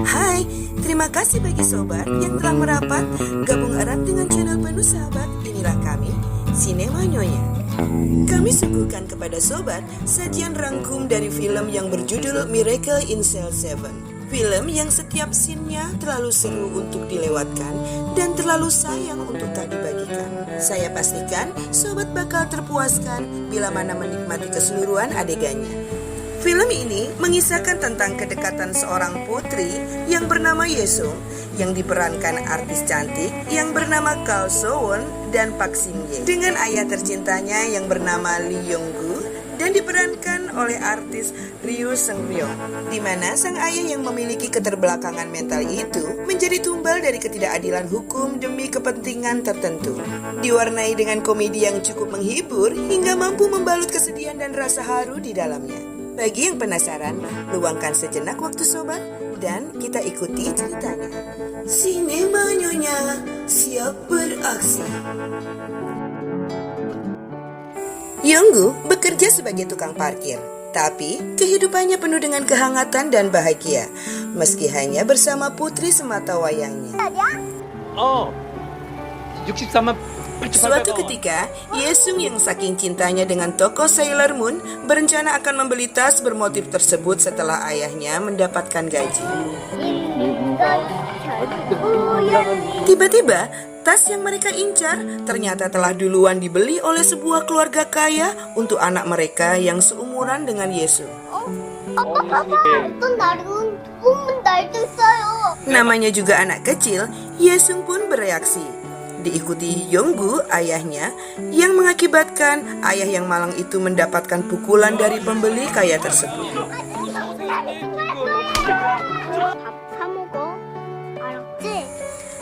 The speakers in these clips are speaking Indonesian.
Hai, terima kasih bagi sobat yang telah merapat gabung erat dengan channel penuh sahabat. Inilah kami, Sinema Nyonya. Kami suguhkan kepada sobat sajian rangkum dari film yang berjudul Miracle in Cell 7. Film yang setiap scene-nya terlalu seru untuk dilewatkan dan terlalu sayang untuk tak dibagikan. Saya pastikan sobat bakal terpuaskan bila mana menikmati keseluruhan adegannya. Film ini mengisahkan tentang kedekatan seorang putri yang bernama Yesung yang diperankan artis cantik yang bernama Kal So-won dan Park Shin-ye dengan ayah tercintanya yang bernama Lee Yong-gu dan diperankan oleh artis Ryu Seung-ryong, di mana sang ayah yang memiliki keterbelakangan mental itu menjadi tumbal dari ketidakadilan hukum demi kepentingan tertentu. Diwarnai dengan komedi yang cukup menghibur hingga mampu membalut kesedihan dan rasa haru di dalamnya. Bagi yang penasaran, luangkan sejenak waktu sobat dan kita ikuti ceritanya. Sinema Nyonya siap beraksi. Yonggu bekerja sebagai tukang parkir, tapi kehidupannya penuh dengan kehangatan dan bahagia, meski hanya bersama putri semata wayangnya. Suatu ketika, Yesung yang saking cintanya dengan tokoh Sailor Moon berencana akan membeli tas bermotif tersebut setelah ayahnya mendapatkan gaji. Tiba-tiba, tas yang mereka incar ternyata telah duluan dibeli oleh sebuah keluarga kaya untuk anak mereka yang seumuran dengan Yesung. Namanya juga anak kecil, Yesung pun bereaksi. Diikuti Yonggu, ayahnya, yang mengakibatkan ayah yang malang itu mendapatkan pukulan dari pembeli kaya tersebut.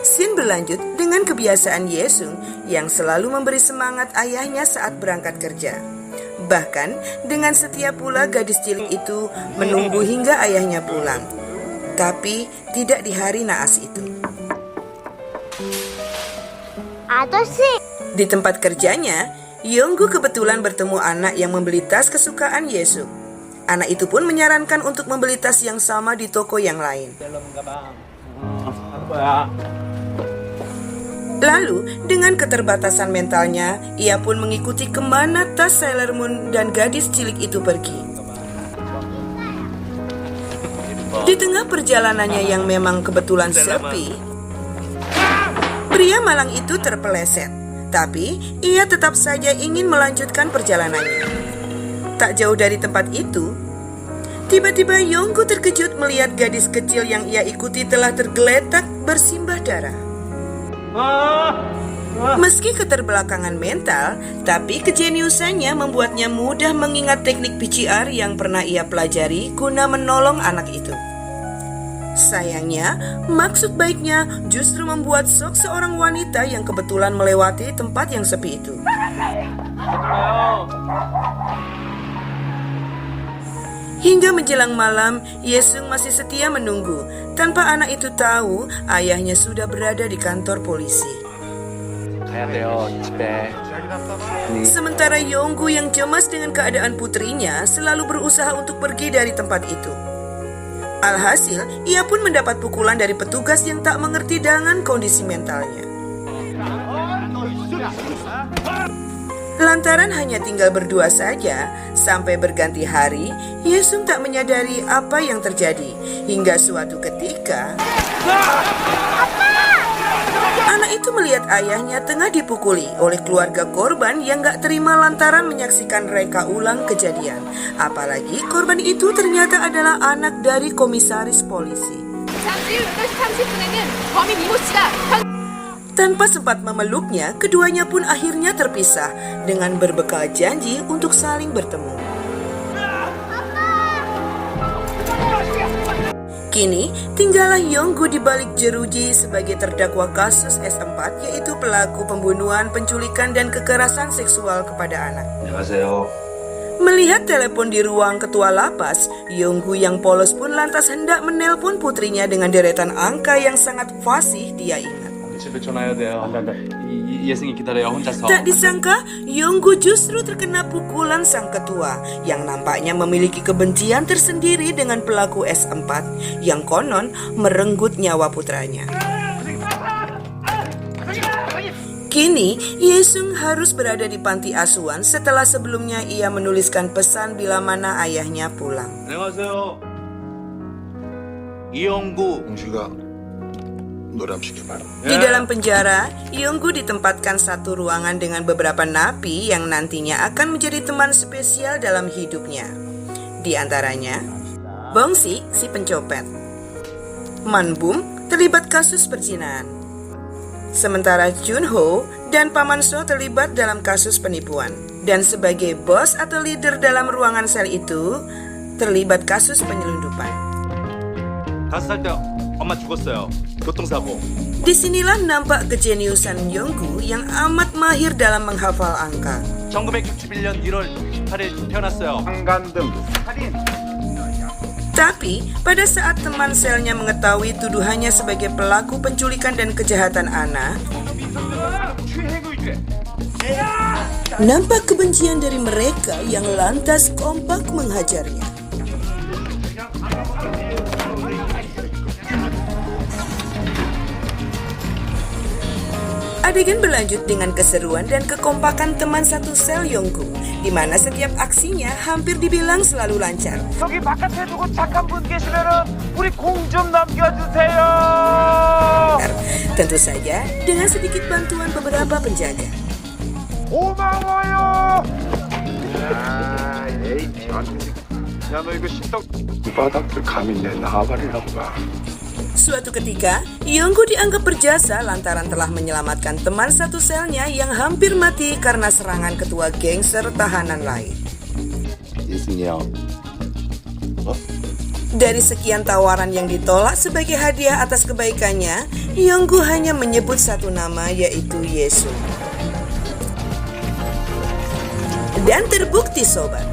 Scene berlanjut dengan kebiasaan Yesung yang selalu memberi semangat ayahnya saat berangkat kerja. Bahkan dengan setia pula gadis cilik itu menunggu hingga ayahnya pulang. Tapi tidak di hari naas itu. Di tempat kerjanya, Yonggu kebetulan bertemu anak yang membeli tas kesukaan Yesung. Anak itu pun menyarankan untuk membeli tas yang sama di toko yang lain. Lalu, dengan keterbatasan mentalnya, ia pun mengikuti kemana tas Sailor Moon dan gadis cilik itu pergi. Di tengah perjalanannya yang memang kebetulan sepi, pria malang itu terpeleset, tapi ia tetap saja ingin melanjutkan perjalanannya. Tak jauh dari tempat itu, tiba-tiba Yonggu terkejut melihat gadis kecil yang ia ikuti telah tergeletak bersimbah darah. Meski keterbelakangan mental, tapi kejeniusannya membuatnya mudah mengingat teknik PCR yang pernah ia pelajari guna menolong anak itu. Sayangnya, maksud baiknya justru membuat shock seorang wanita yang kebetulan melewati tempat yang sepi itu. Hingga menjelang malam, Yesung masih setia menunggu, tanpa anak itu tahu ayahnya sudah berada di kantor polisi. Sementara Yonggu yang cemas dengan keadaan putrinya selalu berusaha untuk pergi dari tempat itu. Alhasil, ia pun mendapat pukulan dari petugas yang tak mengerti dengan kondisi mentalnya. Lantaran hanya tinggal berdua saja, sampai berganti hari, Yesung tak menyadari apa yang terjadi. Hingga suatu ketika, anak itu melihat ayahnya tengah dipukuli oleh keluarga korban yang gak terima lantaran menyaksikan reka ulang kejadian. Apalagi korban itu ternyata adalah anak dari komisaris polisi. Tanpa sempat memeluknya, keduanya pun akhirnya terpisah dengan berbekal janji untuk saling bertemu. Kini, tinggallah Yonggu di balik jeruji sebagai terdakwa kasus S4, yaitu pelaku pembunuhan, penculikan, dan kekerasan seksual kepada anak. Melihat telepon di ruang ketua lapas, Yonggu yang polos pun lantas hendak menelpon putrinya dengan deretan angka yang sangat fasih dia ingat. 집에 전화해야 돼요. 예승이 기다려요 혼자서. Tak disangka, Yonggu justru terkena pukulan sang ketua yang nampaknya memiliki kebencian tersendiri dengan pelaku S4 yang konon merenggut nyawa putranya. Kini, Yesung harus berada di panti asuhan setelah sebelumnya ia menuliskan pesan bila mana ayahnya pulang. 안녕하세요. 이영구. 공주가 노рам시켜 봐라. Di dalam penjara, Yonggu ditempatkan satu ruangan dengan beberapa napi yang nantinya akan menjadi teman spesial dalam hidupnya. Di antaranya, Bongsi si pencopet, Manbum terlibat kasus perzinahan, sementara Junho dan Paman So terlibat dalam kasus penipuan. Dan sebagai bos atau leader dalam ruangan sel itu, terlibat kasus penyelundupan. 5살 때 엄마 죽었어요. 교통사고. Disinilah nampak kejeniusan Yonggu yang amat mahir dalam menghafal angka. 1961년 1월 8일 태어났어요. 한간등 살인. Tapi, pada saat teman selnya mengetahui tuduhannya sebagai pelaku penculikan dan kejahatan anak, nampak kebencian dari mereka yang lantas kompak menghajarnya. Adegan berlanjut dengan keseruan dan kekompakan teman satu sel Yonggu, di mana setiap aksinya hampir dibilang selalu lancar. 저기 바깥에 두고 착한 분 계시면은 우리 공 좀 넘겨주세요. Tentu saja dengan sedikit bantuan beberapa penjaga. 고마워요. 야, 에이, 야, 너 이거 신떡 이 바닥들 감히 내 나발이라고 봐. Suatu ketika, Yonggu dianggap berjasa lantaran telah menyelamatkan teman satu selnya yang hampir mati karena serangan ketua gangster tahanan lain. 예승이 형. Dari sekian tawaran yang ditolak sebagai hadiah atas kebaikannya, Yonggu hanya menyebut satu nama, yaitu Yesu. Dan terbukti sobat,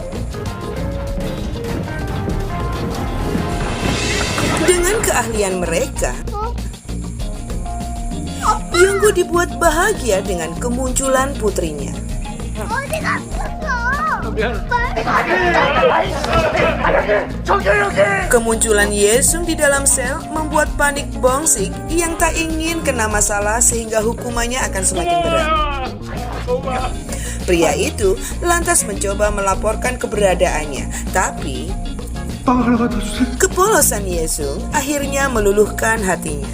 dengan keahlian mereka, Yonggu dibuat bahagia dengan kemunculan putrinya. Kemunculan Yesung di dalam sel membuat panik Bongsik yang tak ingin kena masalah sehingga hukumannya akan semakin berat. Pria itu lantas mencoba melaporkan keberadaannya, tapi kepolosan Yesung akhirnya meluluhkan hatinya.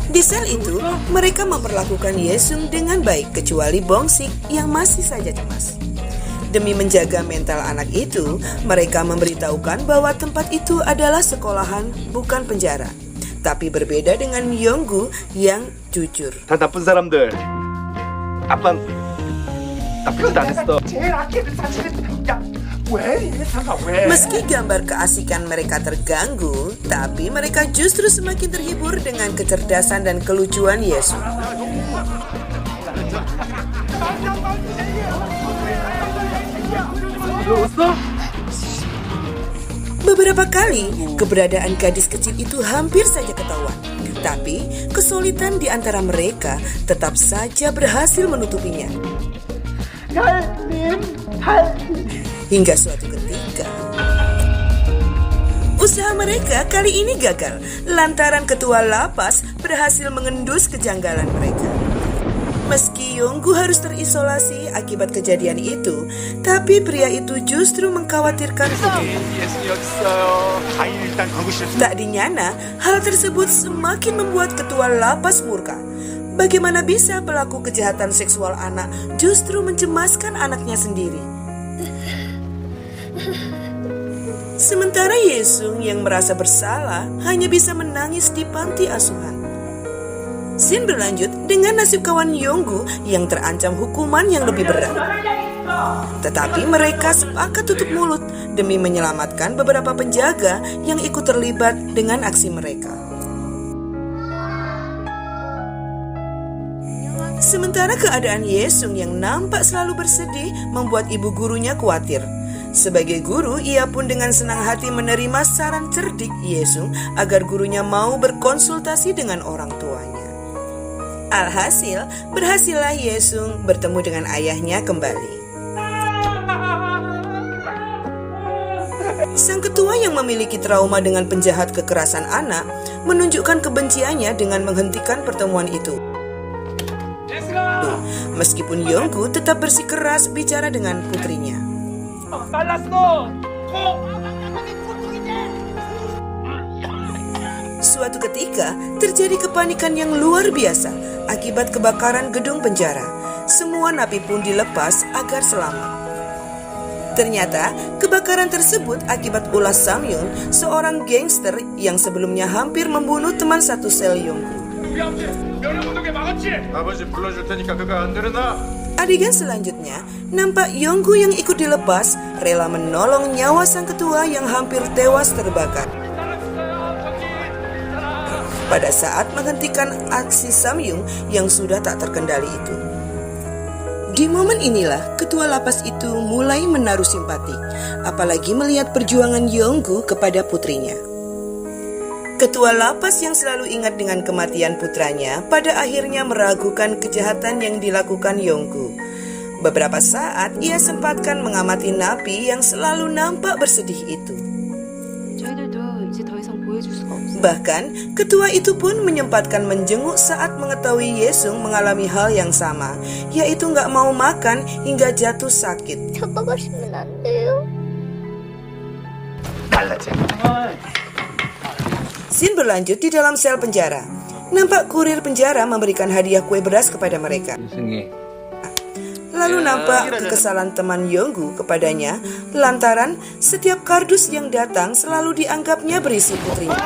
Di sel itu, mereka memperlakukan Yesung dengan baik kecuali Bongsik yang masih saja cemas. Demi menjaga mental anak itu, mereka memberitahukan bahwa tempat itu adalah sekolahan, bukan penjara. Tapi berbeda dengan Yonggu yang jujur. 다 나쁜 사람들. 아빠는 나쁜 짓 안 했어. 제일 아끼는 사실은 야, 왜 이래서가 왜? Meski gambar keasikan mereka terganggu, tapi mereka justru semakin terhibur dengan kecerdasan dan kelucuan Yesus. Beberapa kali, keberadaan gadis kecil itu hampir saja ketahuan. Tapi, kesulitan di antara mereka tetap saja berhasil menutupinya. Hingga suatu ketika, usaha mereka kali ini gagal lantaran ketua lapas berhasil mengendus kejanggalan mereka. Meski Yonggu harus terisolasi akibat kejadian itu, tapi pria itu justru mengkhawatirkan putrinya. Tak dinyana, hal tersebut semakin membuat ketua lapas murka. Bagaimana bisa pelaku kejahatan seksual anak justru mencemaskan anaknya sendiri? Sementara Yesung yang merasa bersalah hanya bisa menangis di panti asuhan. Scene berlanjut dengan nasib kawan Yonggu yang terancam hukuman yang lebih berat. Tetapi mereka sepakat tutup mulut demi menyelamatkan beberapa penjaga yang ikut terlibat dengan aksi mereka. Sementara keadaan Yesung yang nampak selalu bersedih membuat ibu gurunya khawatir. Sebagai guru, ia pun dengan senang hati menerima saran cerdik Yesung agar gurunya mau berkonsultasi dengan orang tuanya. Alhasil, berhasillah Yesung bertemu dengan ayahnya kembali. Sang ketua yang memiliki trauma dengan penjahat kekerasan anak menunjukkan kebenciannya dengan menghentikan pertemuan itu. Meskipun Yonggu tetap bersikeras bicara dengan putrinya. Suatu ketika terjadi kepanikan yang luar biasa akibat kebakaran gedung penjara. Semua napi pun dilepas agar selamat. Ternyata kebakaran tersebut akibat ulah Samyun, seorang gangster yang sebelumnya hampir membunuh teman satu sel Yonggu. 아버지 불러줄 테니까 그거 안 들으나? Adegan selanjutnya, nampak Yonggu yang ikut dilepas rela menolong nyawa sang ketua yang hampir tewas terbakar. Pada saat menghentikan aksi Samyun yang sudah tak terkendali itu. Di momen inilah ketua lapas itu mulai menaruh simpati, apalagi melihat perjuangan Yonggu kepada putrinya. Ketua lapas yang selalu ingat dengan kematian putranya pada akhirnya meragukan kejahatan yang dilakukan Yonggu. Beberapa saat ia sempatkan mengamati napi yang selalu nampak bersedih itu. Bahkan ketua itu pun menyempatkan menjenguk saat mengetahui Yesung mengalami hal yang sama, yaitu gak mau makan hingga jatuh sakit. Scene berlanjut di dalam sel penjara. Nampak kurir penjara memberikan hadiah kue beras kepada mereka. Lalu nampak kekesalan teman Yonggu kepadanya lantaran setiap kardus yang datang selalu dianggapnya berisi putrinya.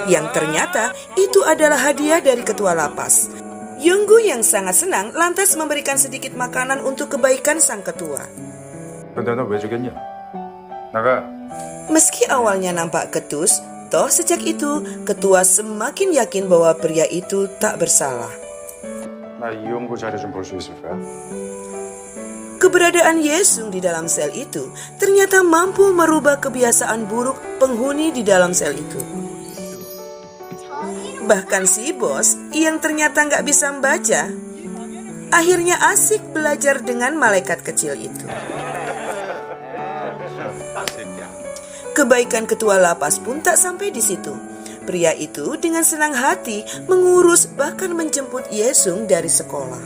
Yang ternyata itu adalah hadiah dari ketua lapas. Yonggu yang sangat senang lantas memberikan sedikit makanan untuk kebaikan sang ketua. 근데 너 왜 주겠냐? 나가. Meski awalnya nampak ketus, toh sejak itu ketua semakin yakin bahwa pria itu tak bersalah. 나 이용구 자료 좀 볼 수 있을까? Keberadaan Yesung di dalam sel itu ternyata mampu merubah kebiasaan buruk penghuni di dalam sel itu. Bahkan si bos yang ternyata nggak bisa membaca, akhirnya asik belajar dengan malaikat kecil itu. Kebaikan ketua lapas pun tak sampai di situ. Pria itu dengan senang hati mengurus bahkan menjemput Yesung dari sekolah.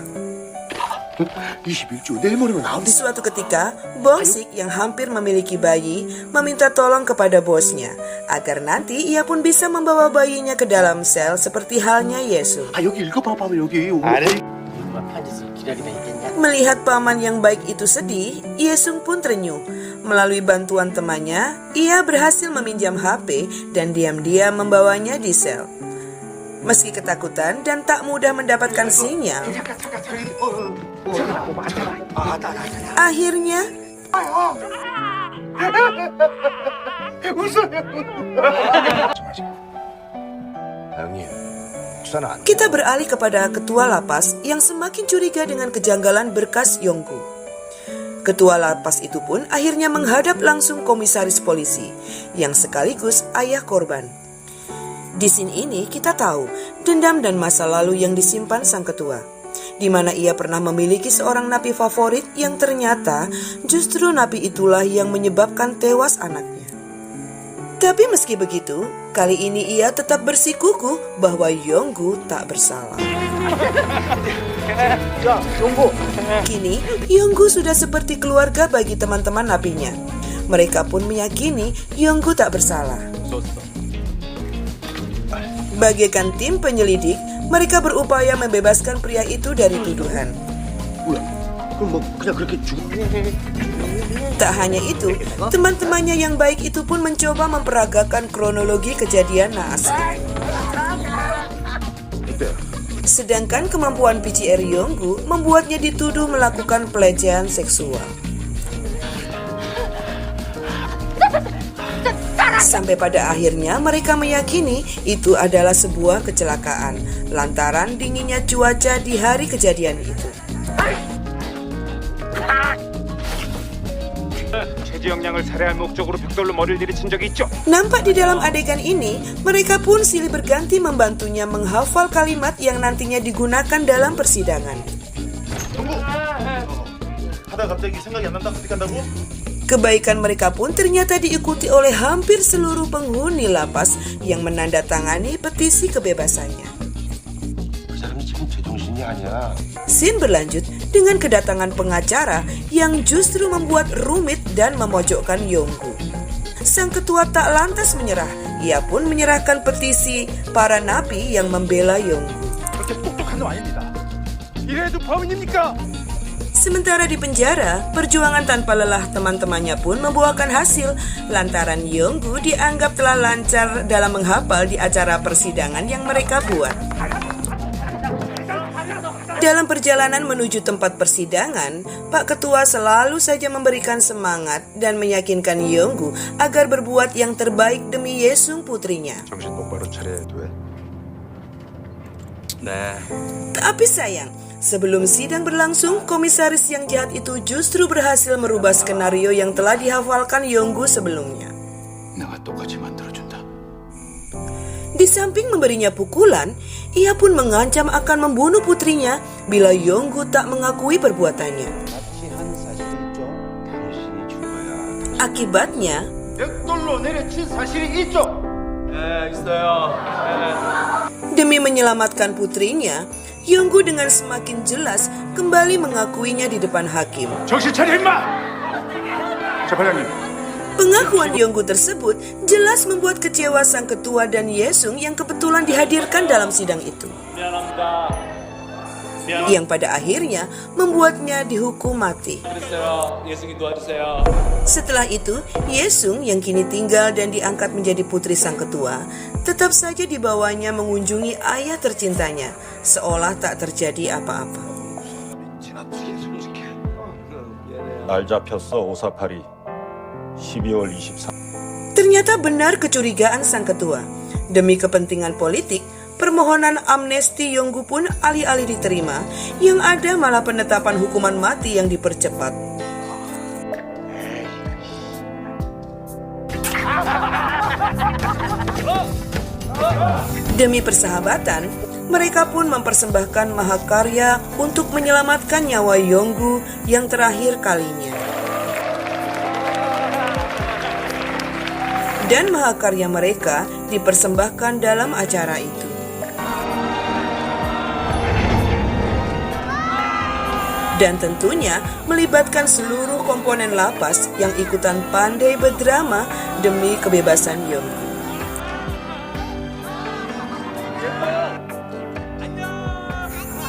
21조 내일 모레면 나온대. Suatu ketika, Bongsik yang hampir memiliki bayi meminta tolong kepada bosnya agar nanti ia pun bisa membawa bayinya ke dalam sel seperti halnya Yesung. 아 여기 읽어봐봐 여기. Melihat paman yang baik itu sedih, Yesung pun terenyuh. Melalui bantuan temannya, ia berhasil meminjam HP dan diam-diam membawanya di sel. Meski ketakutan dan tak mudah mendapatkan sinyal, akhirnya kita beralih kepada ketua lapas yang semakin curiga dengan kejanggalan berkas Yonggu. Ketua lapas itu pun akhirnya menghadap langsung komisaris polisi yang sekaligus ayah korban. Di scene ini kita tahu dendam dan masa lalu yang disimpan sang ketua, di mana ia pernah memiliki seorang napi favorit yang ternyata justru napi itulah yang menyebabkan tewas anaknya. Tapi meski begitu, kali ini ia tetap bersikukuh bahwa Yonggu tak bersalah. Kini, Yonggu sudah seperti keluarga bagi teman-teman napinya. Mereka pun meyakini Yonggu tak bersalah. Bagaikan tim penyelidik, mereka berupaya membebaskan pria itu dari tuduhan. Tak hanya itu, teman-temannya yang baik itu pun mencoba memperagakan kronologi kejadian naas. Sedangkan kemampuan PCR Yonggu membuatnya dituduh melakukan pelecehan seksual. Sampai pada akhirnya mereka meyakini itu adalah sebuah kecelakaan lantaran dinginnya cuaca di hari kejadian itu. 영양을 살해할 목적으로 벽돌로 머리를 들이친 적이 있죠. Nampak di dalam adegan ini, mereka pun silih berganti membantunya menghafal kalimat yang nantinya digunakan dalam persidangan. 하다 갑자기 생각이 안 난다. 어떻게 한다고? Kebaikan mereka pun ternyata diikuti oleh hampir seluruh penghuni lapas yang menandatangani petisi kebebasannya. 그 사람이 지금 제정신이 아니야. Scene berlanjut dengan kedatangan pengacara yang justru membuat rumit dan memojokkan Yonggu. Sang ketua tak lantas menyerah. Ia pun menyerahkan petisi para napi yang membela Yonggu. 그렇게 똑똑한 놈 아닙니다. 이래도 범인입니까? Sementara di penjara, perjuangan tanpa lelah teman-temannya pun membuahkan hasil lantaran Yonggu dianggap telah lancar dalam menghafal di acara persidangan yang mereka buat. Dalam perjalanan menuju tempat persidangan, Pak Ketua selalu saja memberikan semangat dan meyakinkan Yonggu agar berbuat yang terbaik demi Yesung putrinya. 정신 똑바로 차려야 돼. 네. Tapi sayang, sebelum sidang berlangsung, komisaris yang jahat itu justru berhasil merubah skenario yang telah dihafalkan Yonggu sebelumnya. 내가 똑같이 만들어준다. Di samping memberinya pukulan, ia pun mengancam akan membunuh putrinya bila Yonggu tak mengakui perbuatannya. Akibatnya, 벽돌로 내려친 사실이 있죠. 네, 있어요. demi menyelamatkan putrinya, Yonggu dengan semakin jelas kembali mengakuinya di depan hakim. 정신 차려 임마! 재판장님, Pengakuan Yonggu tersebut jelas membuat kecewa sang ketua dan Yesung yang kebetulan dihadirkan dalam sidang itu. Yang pada akhirnya membuatnya dihukum mati. 도와주세요. 예승이 도와주세요. Setelah itu, Yesung yang kini tinggal dan diangkat menjadi putri sang ketua, tetap saja dibawanya mengunjungi ayah tercintanya, seolah tak terjadi apa-apa. 날 잡혔어 548이 12월 23. Ternyata benar kecurigaan sang ketua. Demi kepentingan politik, permohonan amnesti Yonggu pun alih-alih diterima, yang ada malah penetapan hukuman mati yang dipercepat. Demi persahabatan, mereka pun mempersembahkan mahakarya untuk menyelamatkan nyawa Yonggu yang terakhir kalinya. Dan mahakarya mereka dipersembahkan dalam acara itu. Dan tentunya melibatkan seluruh komponen lapas yang ikutan pandai berdrama demi kebebasan Yonggu.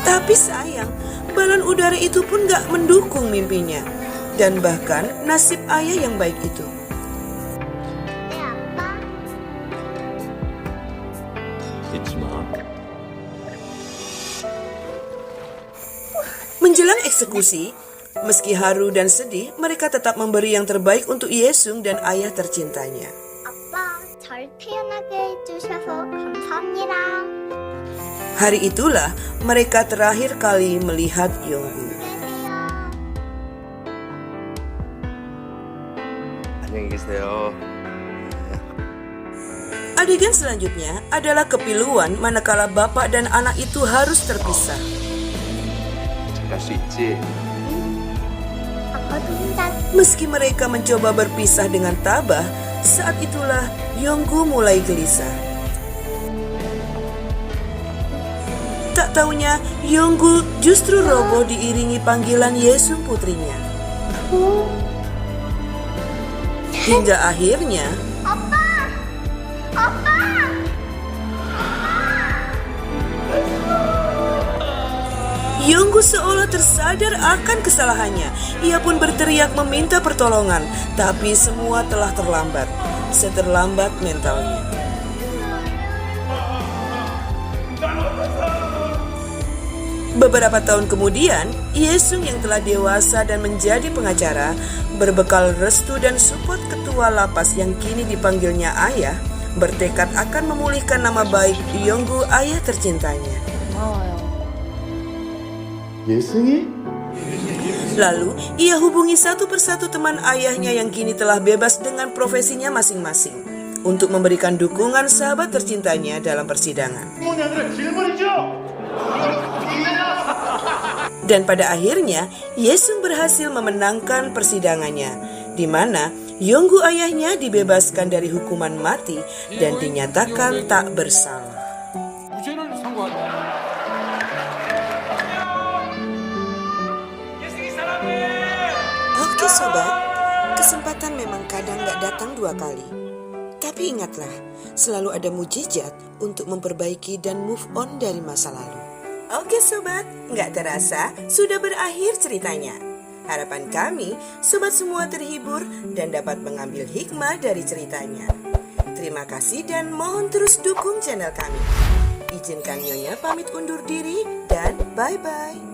Tapi sayang, balon udara itu pun gak mendukung mimpinya. Dan bahkan nasib ayah yang baik itu. Menjelang eksekusi, meski haru dan sedih, mereka tetap memberi yang terbaik untuk Yesung dan ayah tercintanya. 아빠, 잘 태어나게 해주셔서 감사합니다. Hari itulah mereka terakhir kali melihat Yonggu. 안녕히 계세요. Adegan selanjutnya adalah kepiluan manakala bapak dan anak itu harus terpisah. 갈 수 있지. 아빠도 혼자 Meski mereka mencoba berpisah dengan tabah, saat itulah Yonggu mulai gelisah. Tak taunya, Yonggu justru roboh diiringi panggilan Yesung putrinya. Hingga akhirnya, Yonggu seolah tersadar akan kesalahannya. Ia pun berteriak meminta pertolongan, tapi semua telah terlambat. Seterlambat mentalnya. Beberapa tahun kemudian, Yesung yang telah dewasa dan menjadi pengacara, berbekal restu dan support ketua lapas yang kini dipanggilnya ayah, bertekad akan memulihkan nama baik Yonggu ayah tercintanya. 예승이? Lalu ia hubungi satu persatu teman ayahnya yang kini telah bebas dengan profesinya masing-masing untuk memberikan dukungan sahabat tercintanya dalam persidangan. Dan pada akhirnya Yesung berhasil memenangkan persidangannya, di mana Yonggu ayahnya dibebaskan dari hukuman mati dan dinyatakan tak bersalah. Oke sobat, kesempatan memang kadang gak datang 2 kali. Tapi ingatlah, selalu ada mujizat untuk memperbaiki dan move on dari masa lalu. Oke sobat, gak terasa sudah berakhir ceritanya. Harapan kami, sobat semua terhibur dan dapat mengambil hikmah dari ceritanya. Terima kasih dan mohon terus dukung channel kami. Izinkan Nyonya pamit undur diri dan bye-bye.